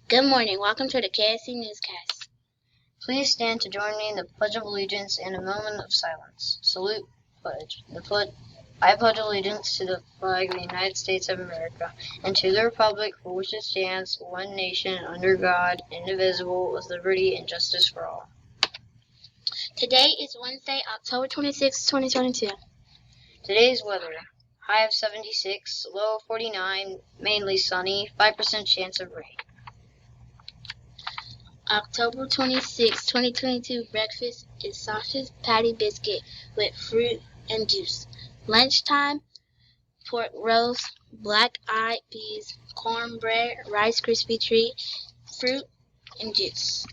Good morning. Welcome to the KSE Newscast. Please stand to join me in the Pledge of Allegiance and a moment of silence. Salute, pledge. I pledge allegiance to the flag of the United States of America and to the republic for which it stands, one nation, under God, indivisible, with liberty and justice for all. Today is Wednesday, October 26, 2022. Today's weather. High of 76, low of 49, mainly sunny, 5% chance of rain. October 26, 2022. Breakfast is sausage patty biscuit with fruit and juice. Lunchtime, pork roast, black-eyed peas, cornbread, Rice Krispie treat, fruit, and juice.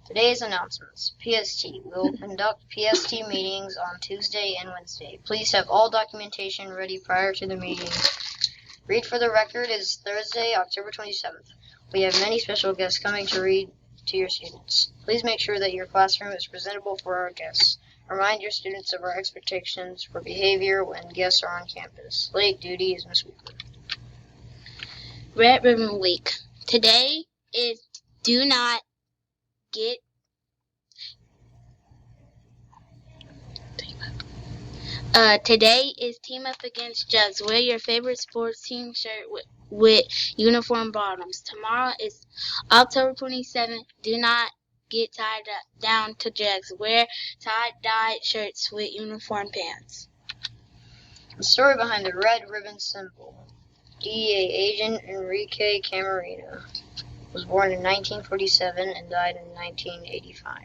Today's announcements. PST. We will conduct PST meetings on Tuesday and Wednesday. Please have all documentation ready prior to the meetings. Read for the Record is Thursday, October 27th. We have many special guests coming to read to your students. Please make sure that your classroom is presentable for our guests. Remind your students of our expectations for behavior when guests are on campus. Late duty is Miss Weaver. Red Ribbon Week. Today is Do Not Get Today is Team Up Against Drugs. Wear your favorite sports team shirt with uniform bottoms. Tomorrow is October 27th. Do not get tied down to drugs. Wear tie-dye shirts with uniform pants. The story behind the red ribbon symbol. DEA agent Enrique Camarena was born in 1947 and died in 1985.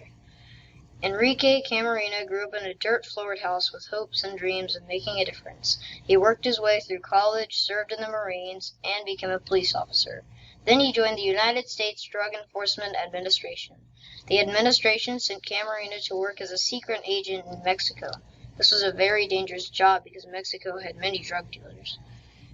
Enrique Camarena grew up in a dirt-floored house with hopes and dreams of making a difference. He worked his way through college, served in the Marines, and became a police officer. Then he joined the United States Drug Enforcement Administration. The administration sent Camarena to work as a secret agent in Mexico. This was a very dangerous job because Mexico had many drug dealers.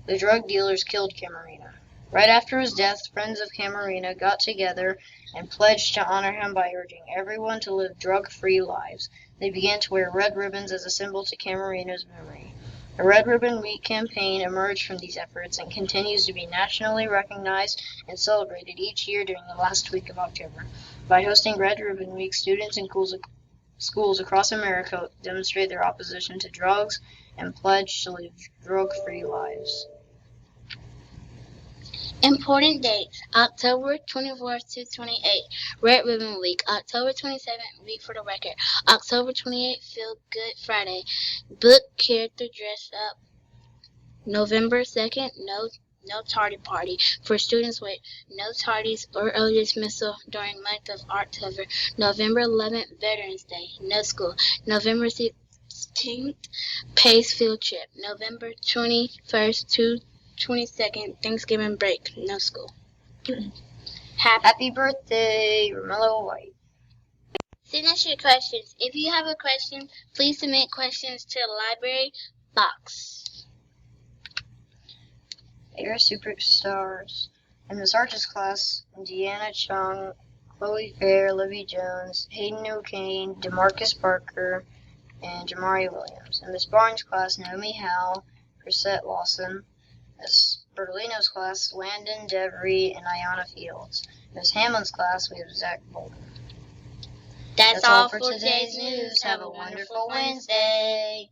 The drug dealers killed Camarena. Right after his death, friends of Camarena got together and pledged to honor him by urging everyone to live drug-free lives. They began to wear red ribbons as a symbol to Camarena's memory. The Red Ribbon Week campaign emerged from these efforts and continues to be nationally recognized and celebrated each year during the last week of October. By hosting Red Ribbon Week, students in schools across America demonstrate their opposition to drugs and pledge to live drug-free lives. Important dates: October 24th to 28th, Red Ribbon Week. October 27th, Read for the Record. October 28th, Feel Good Friday. Book Character Dress Up. November 2nd, No Tardy Party for students with no tardies or early dismissal during month of October. November 11th, Veterans Day. No school. November 16th, PACE Field Trip. November 21st to 22nd, Thanksgiving break, no school. Happy birthday, Romello White. Send us your questions. If you have a question, please submit questions to the library box. Air superstars. In this artist class, Deanna Chung, Chloe Fair, Libby Jones, Hayden O'Kane, DeMarcus Parker, and Jamari Williams. In Miss Barnes' class, Naomi Howe, Chrisette Lawson. Miss Bertolino's class, Landon Devery and Ayanna Fields. Miss Hammond's class, we have Zach Bolton. That's all for today's news. Have a wonderful Wednesday.